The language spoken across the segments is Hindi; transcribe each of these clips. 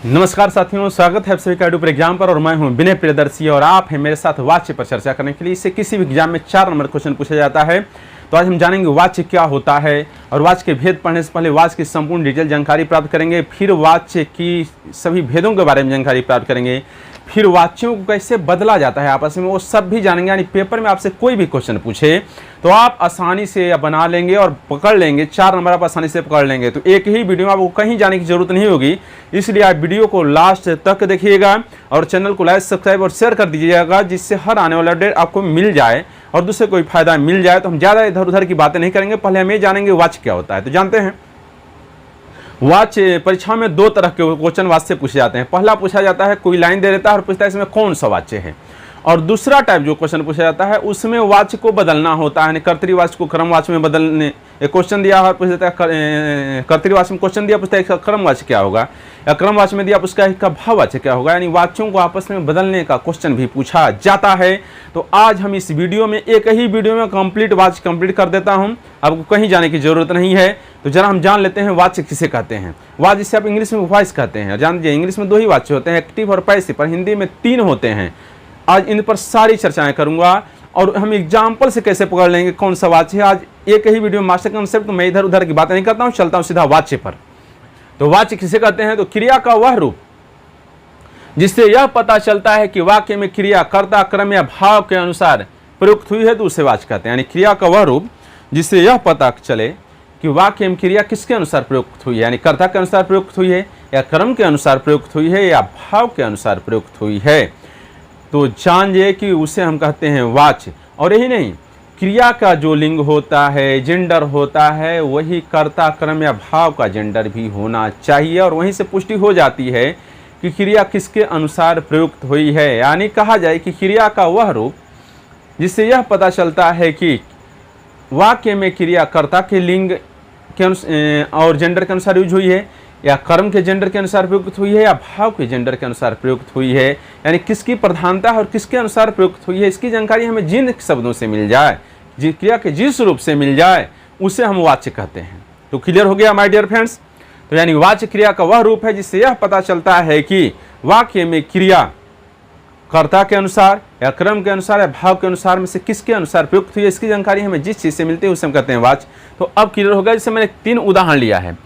नमस्कार साथियों, स्वागत है आप सभी का यूट्यूब एग्जाम पर। और मैं हूं विनय प्रियदर्शी और आप हैं मेरे साथ वाच्य पर चर्चा करने के लिए। इससे किसी भी एग्जाम में 4 नंबर क्वेश्चन पूछा जाता है। तो आज हम जानेंगे वाच्य क्या होता है और वाच्य के भेद पढ़ने से पहले वाच्य की संपूर्ण डिटेल जानकारी प्राप्त करेंगे। फिर वाच्य की सभी भेदों के बारे में जानकारी प्राप्त करेंगे। फिर वाच्यों को कैसे बदला जाता है आपस में, वो सब भी जानेंगे। यानी पेपर में आपसे कोई भी क्वेश्चन पूछे तो आप आसानी से बना लेंगे और पकड़ लेंगे। 4 नंबर आप आसानी से पकड़ लेंगे। तो एक ही वीडियो में आपको कहीं जाने की जरूरत नहीं होगी, इसलिए आप वीडियो को लास्ट तक देखिएगा और चैनल को लाइक, सब्सक्राइब और शेयर कर दीजिएगा, जिससे हर आने वाला अपडेट आपको मिल जाए और दूसरे कोई फायदा मिल जाए। तो हम ज़्यादा इधर उधर की बातें नहीं करेंगे, पहले हम ये जानेंगे वाच्य क्या होता है। तो जानते हैं, वाच्य परीक्षा में 2 तरह के क्वेश्चन वाच्य से पूछे जाते हैं। पहला पूछा जाता है, कोई लाइन दे देता है और पूछता है इसमें कौन सा वाच्य है। और दूसरा टाइप जो क्वेश्चन पूछा जाता है उसमें वाच्य को बदलना होता है। कर्तृवाच्य को क्रमवाच्य में बदलने, एक क्वेश्चन दिया है पूछ देता है कर्तृवाच्य में क्वेश्चन दिया, पूछता है इसका क्रमवाच्य क्या होगा, या क्रमवाच्य में दिया उसका इसका भाववाच्य क्या होगा। यानी वाच्यों को आपस में बदलने का क्वेश्चन भी पूछा जाता है। तो आज हम इस वीडियो में एक ही वीडियो में कंप्लीट वाच्य कंप्लीट कर देता हूं, आपको कहीं जाने की जरूरत नहीं है। तो जरा हम जान लेते हैं वाच्य किसे कहते हैं। वाच्य जिसे आप इंग्लिश में वॉइस कहते हैं। जान लीजिए, इंग्लिश में 2 ही वाच्य होते हैं, एक्टिव और पैसिव, पर हिंदी में 3 होते हैं। आज इन पर सारी चर्चाएं करूंगा और हम एग्जाम्पल से कैसे पकड़ लेंगे कौन सा वाच्य है। आज एक ही वीडियो में मास्टर कंसेप्ट, तो मैं इधर उधर की बातें नहीं करता हूं, चलता हूं सीधा वाच्य पर। तो वाच्य किसे कहते हैं? तो क्रिया का वह रूप जिससे यह पता चलता है कि वाक्य में क्रिया कर्ता, क्रम या भाव के अनुसार प्रयुक्त हुई है, तो उसे वाच्य कहते हैं। यानी क्रिया का वह रूप जिससे यह पता चले कि वाक्य में क्रिया किसके अनुसार प्रयुक्त हुई है, यानी कर्ता के अनुसार प्रयुक्त हुई है या क्रम के अनुसार प्रयुक्त हुई है या भाव के अनुसार प्रयुक्त हुई है, तो जानिए कि उसे हम कहते हैं वाच्य। और यही नहीं, क्रिया का जो लिंग होता है, जेंडर होता है, वही कर्ता, क्रम या भाव का जेंडर भी होना चाहिए। और वहीं से पुष्टि हो जाती है कि क्रिया किसके अनुसार प्रयुक्त हुई है। यानी कहा जाए कि क्रिया का वह रूप जिससे यह पता चलता है कि वाक्य में क्रिया कर्ता के लिंग के और जेंडर के अनुसार यूज हुई है, या कर्म के जेंडर के अनुसार प्रयुक्त हुई है, या भाव के जेंडर के अनुसार प्रयुक्त हुई है। यानी किसकी प्रधानता है और किसके अनुसार प्रयुक्त हुई है, इसकी जानकारी हमें जिन शब्दों से मिल जाए, जिस क्रिया के जिस रूप से मिल जाए, उसे हम वाच्य कहते हैं। तो क्लियर हो गया माय डियर फ्रेंड्स। तो यानी वाच्य क्रिया का वह रूप है जिससे यह पता चलता है कि वाक्य में क्रिया कर्ता के अनुसार या क्रम के अनुसार या भाव के अनुसार में से किसके अनुसार प्रयुक्त हुई है, इसकी जानकारी हमें जिस चीज़ से मिलती है उसे हम कहते हैं वाच्य। तो अब क्लियर हो गया। जैसे मैंने 3 उदाहरण लिया है।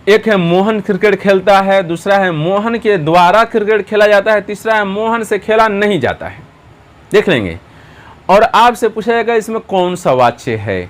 एक है मोहन क्रिकेट खेलता है, दूसरा है मोहन के द्वारा क्रिकेट खेला जाता है, तीसरा है मोहन से खेला नहीं जाता है। देख लेंगे और आपसे पूछा जाएगा इसमें कौन सा वाच्य है।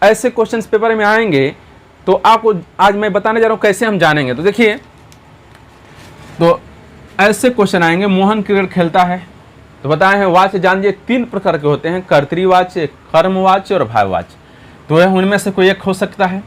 ऐसे क्वेश्चंस पेपर में आएंगे तो आपको आज मैं बताने जा रहा हूं कैसे हम जानेंगे। तो देखिए, तो ऐसे क्वेश्चन आएंगे, मोहन क्रिकेट खेलता है, तो बताए हैं वाच्य जानिए 3 प्रकार के होते हैं, कर्तृवाच्य, कर्मवाच्य और भाववाच्य। तो यह उनमें से कोई एक हो सकता है,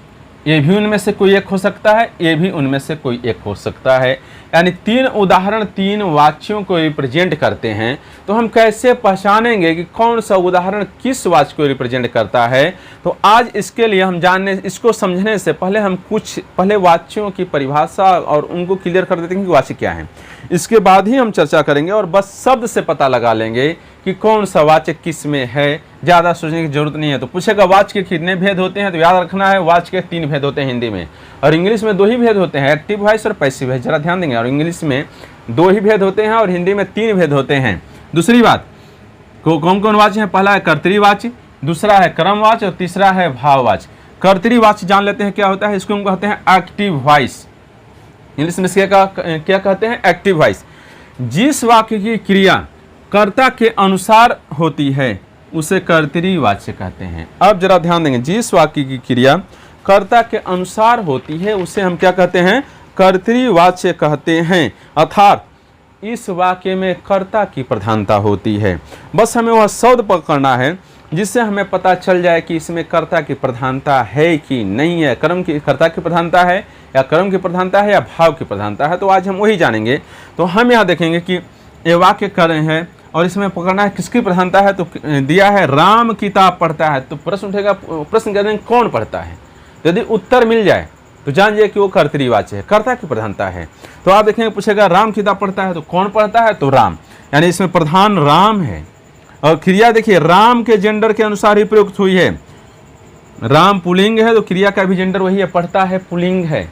ये भी उनमें से कोई एक हो सकता है, ये भी उनमें से कोई एक हो सकता है। यानी 3 उदाहरण 3 वाच्यों को रिप्रेजेंट करते हैं। तो हम कैसे पहचानेंगे कि कौन सा उदाहरण किस वाच्य को रिप्रेजेंट करता है। तो आज इसके लिए हम जानने, इसको समझने से पहले हम कुछ पहले वाच्यों की परिभाषा और उनको क्लियर कर देते हैं कि वाच्य क्या है। इसके बाद ही हम चर्चा करेंगे और बस शब्द से पता लगा लेंगे कि कौन सा वाच्य किस में है। ज़्यादा सोचने की जरूरत नहीं है। तो पूछेगा वाच्य के कितने भेद होते हैं, तो याद रखना है वाच्य के 3 भेद होते हैं हिंदी में, और इंग्लिश में 2 ही भेद होते हैं, एक्टिव वॉइस और पैसिव वॉइस। जरा ध्यान देंगे, और इंग्लिश में 2 ही भेद होते हैं और हिंदी में 3 भेद होते हैं। दूसरी बात, कौन कौन वाच्य है? पहला है कर्तृवाच्य, दूसरा है क्रमवाच्य और तीसरा है भाववाच्य। कर्तृवाच्य जान लेते हैं क्या होता है। इसको हम कहते हैं एक्टिव वॉइस। इंग्लिश में क्या कहते हैं? Active voice. जिस वाक्य की क्रिया कर्ता के अनुसार होती है उसे कर्तृवाच्य कहते हैं। अब जरा ध्यान देंगे, जिस वाक्य की क्रिया कर्ता के अनुसार होती है उसे हम क्या कहते हैं? कर्तृवाच्य कहते हैं। अर्थात इस वाक्य में कर्ता की प्रधानता होती है। बस हमें वह शब्द पकड़ना है जिससे हमें पता चल जाए कि इसमें कर्ता की प्रधानता है कि नहीं है, कर्म की कर्ता की प्रधानता है या क्रम की प्रधानता है या भाव की प्रधानता है। तो आज हम वही जानेंगे। तो हम यहाँ देखेंगे कि ये वाक्य कर रहे हैं और इसमें पकड़ना है किसकी प्रधानता है। तो दिया है राम किताब पढ़ता है, तो प्रश्न उठेगा, प्रश्न कहते हैं कौन पढ़ता है। यदि उत्तर मिल जाए तो जानिए कि वो कर्तृवाच्य है, कर्ता की प्रधानता है। तो आप देखेंगे पूछेगा राम किताब पढ़ता है, तो कौन पढ़ता है? तो राम, यानी इसमें प्रधान राम है। और क्रिया देखिए राम के जेंडर के अनुसार ही प्रयुक्त हुई है। राम पुल्लिंग है तो क्रिया का भी जेंडर वही है, पढ़ता है पुल्लिंग है।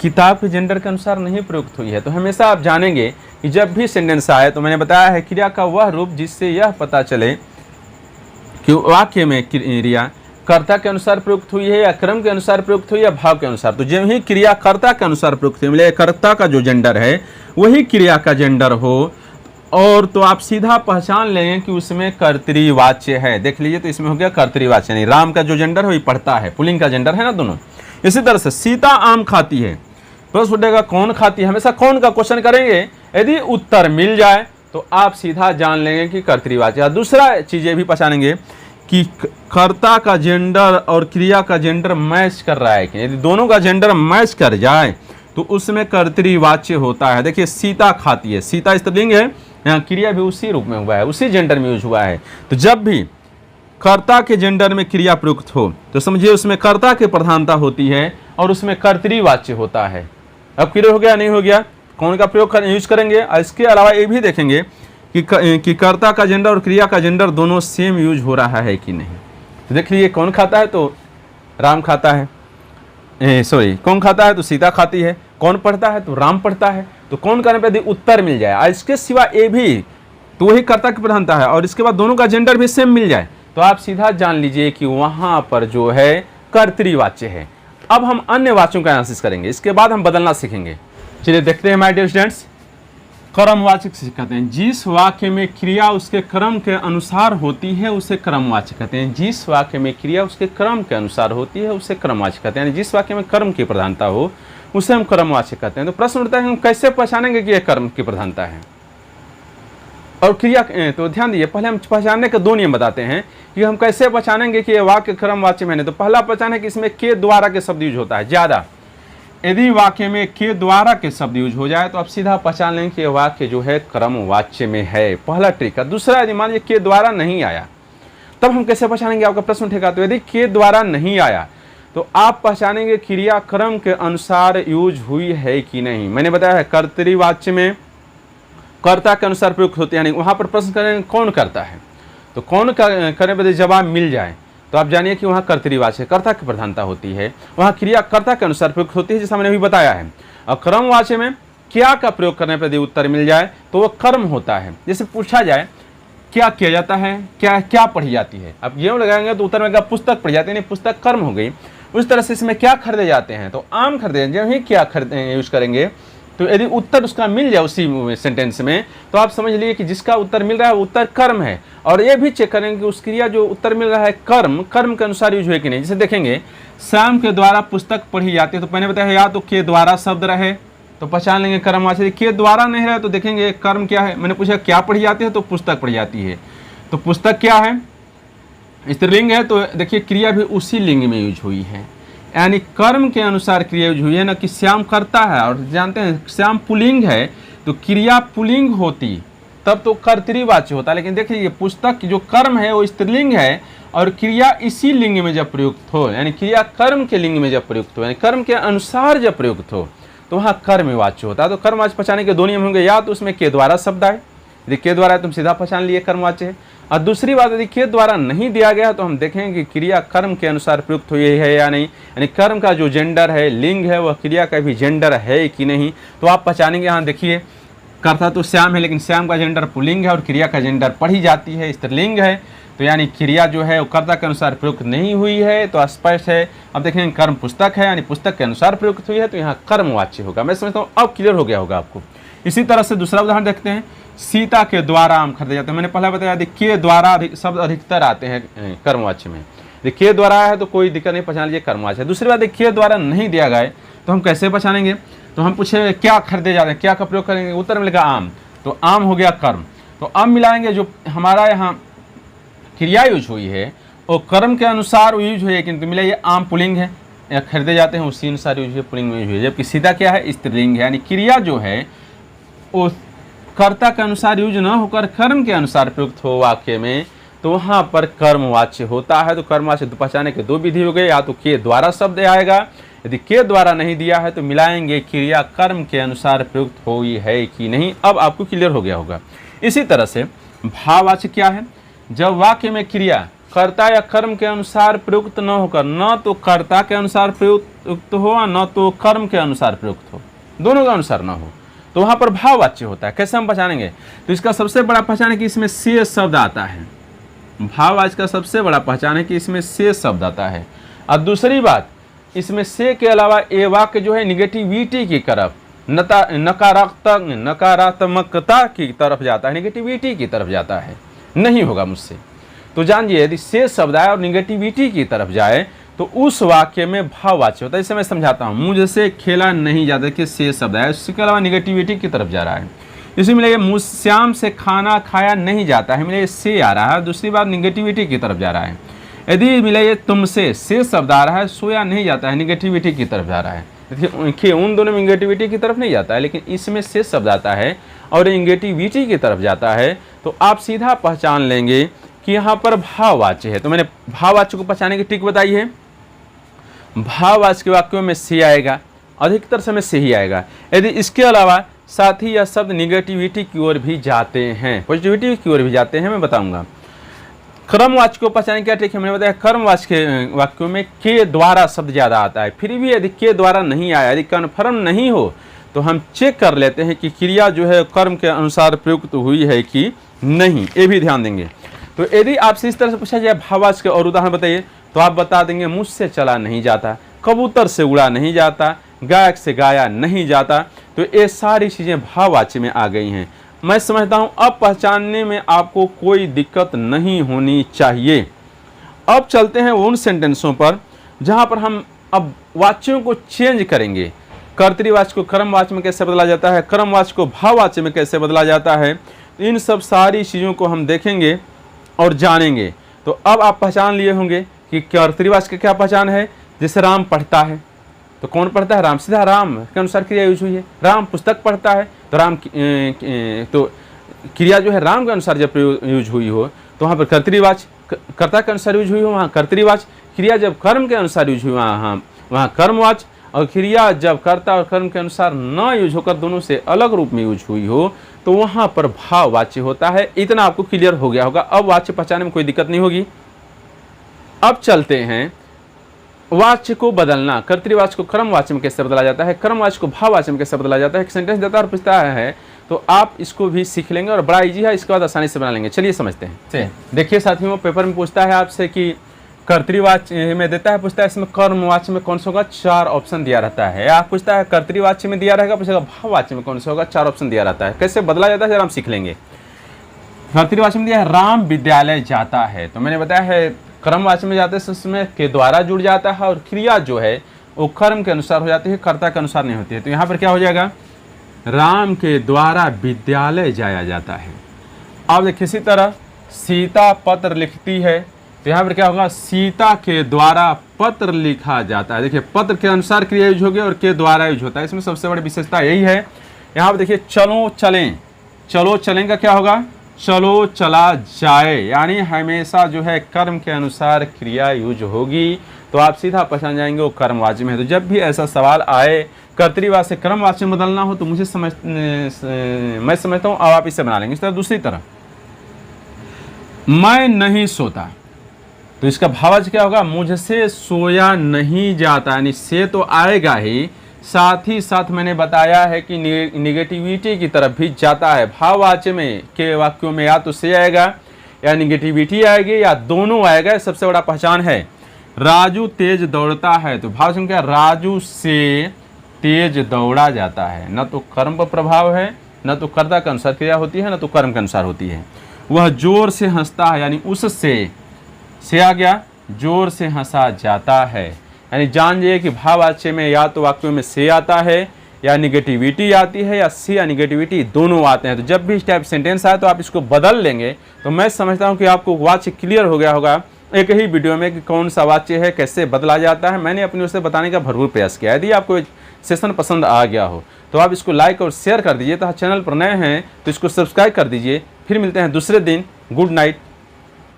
किताब के जेंडर के अनुसार नहीं प्रयुक्त हुई है। तो हमेशा आप जानेंगे कि जब भी सेंटेंस आए तो मैंने बताया है क्रिया का वह रूप जिससे यह पता चले कि वाक्य में क्रिया कर्ता के अनुसार प्रयुक्त हुई है या क्रम के अनुसार प्रयुक्त हुई या भाव के अनुसार। तो जब ही क्रिया कर्ता के अनुसार प्रयुक्त हुई, मतलब कर्ता का जो जेंडर है वही क्रिया का जेंडर हो और तो आप सीधा पहचान लेंगे कि उसमें कर्तृवाच्य है। देख लीजिए, तो इसमें हो गया कर्तृवाच्य, नहीं राम का जो जेंडर है वही पढ़ता है, पुल्लिंग का जेंडर है ना दोनों। इसी तरह से सीता आम खाती है, प्रश्न उठेगा कौन खाती है, हमेशा कौन का क्वेश्चन करेंगे। यदि उत्तर मिल जाए तो आप सीधा जान लेंगे कि कर्तृवाच्य। दूसरा चीज ये भी पहचानेंगे कि कर्ता का जेंडर और क्रिया का जेंडर मैच कर रहा है कि यदि दोनों का जेंडर मैच कर जाए तो उसमें कर्तृवाच्य होता है। देखिए सीता खाती है, सीता स्त्रीलिंग है, यहाँ क्रिया भी उसी रूप में हुआ है, उसी जेंडर में यूज हुआ है। तो जब भी कर्ता के जेंडर में क्रिया प्रयुक्त हो तो समझिए उसमें कर्ता की प्रधानता होती है और उसमें कर्तृवाच्य होता है। अब क्लियर हो गया नहीं हो गया, कौन का प्रयोग यूज करेंगे। और इसके अलावा ये भी देखेंगे कि कर्ता का जेंडर और क्रिया का जेंडर दोनों सेम यूज हो रहा है कि नहीं। तो देख लीजिए कौन खाता है तो राम खाता है, कौन खाता है तो सीता खाती है, कौन पढ़ता है तो राम पढ़ता है। तो कौन करने पर यदि उत्तर मिल जाए और इसके सिवा ये भी तो वही कर्ता की प्रधानता है और इसके बाद दोनों का जेंडर भी सेम मिल जाए तो आप सीधा जान लीजिए कि वहां पर जो है कर्तृवाच्य है। अब हम अन्य वाच्यों का एनालिसिस करेंगे, इसके बाद हम बदलना सीखेंगे। चलिए देखते हैं माय डियर स्टूडेंट्स, क्रमवाचक किसे कहते हैं। जिस वाक्य में क्रिया उसके क्रम के अनुसार होती है उसे क्रमवाचक कहते हैं। जिस वाक्य में क्रिया उसके क्रम के अनुसार होती है उसे क्रमवाचक कहते हैं। जिस वाक्य में कर्म की प्रधानता हो उसे हम क्रमवाचक कहते हैं। तो प्रश्न उठता है हम कैसे पहचानेंगे कि यह कर्म की प्रधानता है और क्रिया। तो ध्यान दीजिए, पहले हम पहचानने के दो नियम बताते हैं कि हम कैसे पहचानेंगे कि यह वाक्य क्रमवाच्य में है। तो पहला पहचान है कि इसमें के द्वारा के शब्द यूज होता है ज्यादा। यदि वाक्य में के द्वारा के शब्द यूज हो जाए तो आप सीधा पहचान लेंगे कि यह वाक्य जो है क्रमवाच्य में है, पहला ट्रिक है। दूसरा, यदि मान लीजिए के द्वारा नहीं आया तब हम कैसे पहचानेंगे, आपका प्रश्न उठेगा। तो यदि के द्वारा नहीं आया तो आप पहचानेंगे क्रिया क्रम के अनुसार यूज हुई है कि नहीं। मैंने बताया है कर्तृवाच्य में कर्ता के अनुसार प्रयुक्त होते हैं, यानी वहां पर प्रश्न करेंगे कौन करता है, तो कौन करने पर जवाब मिल जाए तो आप जानिए कि वहाँ कर्तृवाच्य कर्ता की प्रधानता होती है, वहाँ क्रिया कर्ता के अनुसार प्रयुक्त होती है, जैसा मैंने अभी बताया है। और क्रमवाच्य में क्या का प्रयोग करने पर यदि उत्तर मिल जाए तो वह कर्म होता है। जैसे पूछा जाए क्या किया जाता है, क्या पढ़ी जाती है, अब ये लगाएंगे तो उत्तर में पुस्तक पढ़ी जाती है, नहीं पुस्तक कर्म हो गई। उस तरह से इसमें क्या खरीदे जाते हैं तो आम खरीदे, जब ही क्या यूज करेंगे तो यदि उत्तर उसका मिल जाए उसी सेंटेंस में तो आप समझ लीजिए कि जिसका उत्तर मिल रहा है वो उत्तर कर्म है। और ये भी चेक करेंगे कि उस क्रिया जो उत्तर मिल रहा है कर्म के अनुसार यूज हुए कि नहीं। जैसे देखेंगे श्याम के द्वारा पुस्तक पढ़ी जाती है, तो मैंने बताया या तो के द्वारा शब्द रहे तो पहचान लेंगे कर्मवाच्य, के द्वारा नहीं रहे तो देखेंगे कर्म क्या है। मैंने पूछा क्या पढ़ी जाती है तो पुस्तक पढ़ी जाती है, तो पुस्तक क्या है स्त्रीलिंग है, तो देखिए क्रिया भी उसी लिंग में यूज हुई है, यानी कर्म के अनुसार क्रिया यूज हुई है, ना कि श्याम करता है। और जानते हैं श्याम पुल्लिंग है तो क्रिया पुल्लिंग होती तब तो कर्तृवाच्य होता, लेकिन देखिए ये पुस्तक जो कर्म है वो स्त्रीलिंग है और क्रिया इसी लिंग में जब प्रयुक्त हो, यानी क्रिया कर्म के लिंग में जब प्रयुक्त हो, यानी कर्म के अनुसार जब प्रयुक्त हो तो वहाँ कर्मवाच्य होता है। तो कर्मवाच्य पहचाने के दो नियम होंगे, या तो उसमें के द्वारा शब्द आए, यदि के द्वारा तुम सीधा पहचान लिए कर्मवाच्य है। और दूसरी बात यदि के द्वारा नहीं दिया गया तो हम देखेंगे कि क्रिया कर्म के अनुसार प्रयुक्त हुई है या नहीं, यानी कर्म का जो जेंडर है लिंग है वह क्रिया का भी जेंडर है कि नहीं। तो आप पहचानेंगे, यहाँ देखिए कर्ता तो श्याम है लेकिन श्याम का जेंडर पुल्लिंग है और क्रिया का जेंडर पढ़ी जाती है स्त्रीलिंग है, तो यानी क्रिया जो है वो कर्ता के अनुसार प्रयुक्त नहीं हुई है, तो स्पष्ट है। अब देखेंगे कर्म पुस्तक है यानी पुस्तक के अनुसार प्रयुक्त हुई है, तो यहाँ कर्मवाच्य होगा। मैं समझता हूँ अब क्लियर हो गया होगा आपको। इसी तरह से दूसरा उदाहरण देखते हैं, सीता के द्वारा आम खरीदे जाते हैं। मैंने पहले बताया के द्वारा शब्द अधिकतर आते हैं कर्मवाच्य में, के द्वारा है तो कोई दिक्कत नहीं, पहचान लीजिए कर्मवाच्य है। दूसरी बात के द्वारा नहीं दिया गया तो हम कैसे पहचानेंगे, तो हम पूछे क्या खरीदे जाते हैं, क्या का प्रयोग करेंगे, उत्तर मिलेगा आम, तो आम हो गया कर्म। तो आम मिलाएंगे, जो हमारा यहाँ क्रिया यूज हुई है वो कर्म के अनुसार यूज हुई है, किंतु मिला ये आम पुल्लिंग है या खरीदे जाते हैं उसी अनुसार यूज हुई पुल्लिंग में यूज हुई है, जबकि सीता क्या है स्त्रीलिंग है, यानी क्रिया जो है वो कर्ता के अनुसार यूज न होकर कर्म के अनुसार प्रयुक्त हो वाक्य में, तो वहाँ पर कर्मवाच्य होता है। तो कर्मवाच्य पहचाने के दो विधि हो गए, या तो के द्वारा शब्द आएगा, यदि के द्वारा नहीं दिया है तो मिलाएंगे क्रिया कर्म के अनुसार प्रयुक्त हुई है कि नहीं। अब आपको क्लियर हो गया होगा। इसी तरह से भाववाच्य क्या है, जब वाक्य में क्रिया कर्ता या कर्म के अनुसार प्रयुक्त न होकर, न तो कर्ता के अनुसार प्रयुक्त हो और न तो कर्म के अनुसार प्रयुक्त हो, दोनों के अनुसार न हो, तो वहां पर भाववाच्य होता है। कैसे हम पहचानेंगे? तो इसका सबसे बड़ा पहचान है कि इसमें से शब्द आता है। भाववाच्य का सबसे बड़ा पहचान है कि इसमें से शब्द आता है। और दूसरी बात, इसमें से के अलावा ये वाक्य जो है निगेटिविटी की तरफ, नकारात्मकता की तरफ जाता है, निगेटिविटी की तरफ जाता है। नहीं होगा मुझसे। तो जानिए, यदि से शब्द आए और निगेटिविटी की तरफ जाए तो उस वाक्य में भाववाच्य होता है। इसे मैं समझाता हूँ। मुझसे खेला नहीं जाता कि से शब्द आया, उसके अलावा निगेटिविटी की तरफ जा रहा है। इसी मिलेगा श्याम से खाना खाया नहीं जाता है, मिले से आ रहा है, दूसरी बात निगेटिविटी की तरफ जा रहा है। यदि मिले तुमसे से शब्द आ रहा है, सोया नहीं जाता है, निगेटिविटी की तरफ जा रहा है। देखिए उन दोनों में निगेटिविटी की तरफ नहीं जाता है, लेकिन इसमें से शब्द आता है और निगेटिविटी की तरफ जाता है, तो आप सीधा पहचान लेंगे कि यहाँ पर भाववाच्य है। तो मैंने भाववाच्य को पहचानने की ट्रिक बताई है। भाववाच्य के वाक्यों में से आएगा, अधिकतर समय से ही आएगा। यदि इसके अलावा साथ ही यह शब्द निगेटिविटी की ओर भी जाते हैं, पॉजिटिविटी की ओर भी जाते हैं, मैं बताऊंगा। क्रमवाच्य को पहचानने क्या ट्रिक है? मैंने बताया कर्मवाच्य के वाक्यों में के द्वारा शब्द ज्यादा आता है। फिर भी यदि के द्वारा नहीं आया, यदि कन्फर्म नहीं हो, तो हम चेक कर लेते हैं कि क्रिया जो है कर्म के अनुसार प्रयुक्त हुई है कि नहीं, ये भी ध्यान देंगे। तो यदि आपसे इस तरह से पूछा जाए भाववाच्य के और उदाहरण बताइए, तो आप बता देंगे मुझसे चला नहीं जाता, कबूतर से उड़ा नहीं जाता, गायक से गाया नहीं जाता। तो ये सारी चीजें भाववाच्य में आ गई हैं। मैं समझता हूं अब पहचानने में आपको कोई दिक्कत नहीं होनी चाहिए। अब चलते हैं उन सेंटेंसों पर जहां पर हम अब वाच्यों को चेंज करेंगे। कर्तृवाच्य को कर्मवाच्य में कैसे बदला जाता है, कर्मवाच्य को भाववाच्य में कैसे बदला जाता है, इन सब सारी चीज़ों को हम देखेंगे और जानेंगे। तो अब आप पहचान लिए होंगे कि कर्तृवाच्य की क्या पहचान है। जैसे राम पढ़ता है, तो कौन पढ़ता है? राम। सीधा राम के अनुसार क्रिया यूज हुई है। राम पुस्तक पढ़ता है, तो राम तो क्रिया जो है राम के अनुसार जब यूज हुई हो, तो वहाँ पर कर्तृवाच्य कर्ता के अनुसार यूज हुई हो, वहाँ कर्तृवाच्य। क्रिया जब कर्म के अनुसार यूज हुई वहाँ कर्मवाच्य। और क्रिया जब कर्ता और कर्म के अनुसार न यूज होकर दोनों से अलग रूप में यूज हुई हो, तो वहाँ पर भाववाच्य होता है। इतना आपको क्लियर हो गया होगा। अब वाच्य पहचानने में कोई दिक्कत नहीं होगी। अब चलते हैं वाच्य को बदलना। कर्तृवाच्य को कर्मवाच्य में कैसे बदला जाता है, कर्मवाच्य को भाववाच्य में कैसे बदला जाता है। एक सेंटेंस देता और पूछता है, तो आप इसको भी सीख लेंगे और बड़ा इजी है, इसके बाद आसानी से बना लेंगे। चलिए समझते हैं। देखिए साथियों, पेपर में पूछता है आपसे कि कर्तृवाच्य में देता है, पूछता है इसमें कर्मवाच्य में कौन सा होगा, 4 ऑप्शन दिया रहता है। आप पूछता है कर्तृवाच्य में दिया रहेगा, पूछेगा भाववाच्य में कौन सा होगा, 4 ऑप्शन दिया रहता है। कैसे बदला जाता है जरा हम सीख लेंगे। कर्तृवाच्य में दिया है राम विद्यालय जाता है, तो मैंने बताया है कर्मवाच्य में जाते हैं उसमें के द्वारा जुड़ जाता है और क्रिया जो है वो कर्म के अनुसार हो जाती है, कर्ता के अनुसार नहीं होती है। तो यहाँ पर क्या हो जाएगा, राम के द्वारा विद्यालय जाया जाता है। अब देखिए इसी तरह सीता पत्र लिखती है, तो यहाँ पर क्या होगा, सीता के द्वारा पत्र लिखा जाता है। देखिए पत्र के अनुसार क्रिया यूज होगी और के द्वारा यूज होता है। इसमें सबसे बड़ी विशेषता यही है। यहाँ पर देखिए चलो चलें, चलो चलें का क्या होगा, चलो चला जाए, यानी हमेशा जो है कर्म के अनुसार क्रिया यूज होगी। तो आप सीधा पहचान जाएंगे वो कर्मवाच्य में है। तो जब भी ऐसा सवाल आए कर्तृवाच्य से कर्मवाच्य में बदलना हो, तो मैं समझता हूँ अब आप इसे बना लेंगे। इस तरह दूसरी तरह मैं नहीं सोता, तो इसका भाववाच्य क्या होगा, मुझसे सोया नहीं जाता, यानी से तो आएगा ही, साथ ही साथ मैंने बताया है कि निगेटिविटी की तरफ भी जाता है। भाववाच्य में के वाक्यों में या तो से आएगा या निगेटिविटी आएगी या दोनों आएगा। सबसे बड़ा पहचान है। राजू तेज दौड़ता है, तो भाववाच्य में क्या, राजू से तेज दौड़ा जाता है। न तो कर्म पर प्रभाव है, न तो कर्ता के अनुसार क्रिया होती है, न तो कर्म के अनुसार होती है। वह जोर से हंसता है, यानी उससे से आ गया, जोर से हंसा जाता है। यानी जान जाइए कि भाववाच्य में या तो वाक्यों में से आता है या निगेटिविटी आती है, या से या निगेटिविटी दोनों आते हैं। तो जब भी इस टाइप सेंटेंस आए तो आप इसको बदल लेंगे। तो मैं समझता हूं कि आपको वाच्य क्लियर हो गया होगा एक ही वीडियो में कि कौन सा वाच्य है, कैसे बदला जाता है। मैंने अपनी ओर से बताने का भरपूर प्रयास किया। यदि आपको सेशन पसंद आ गया हो तो आप इसको लाइक और शेयर कर दीजिए। तो चैनल पर नए हैं तो इसको सब्सक्राइब कर दीजिए। फिर मिलते हैं दूसरे दिन। Good night.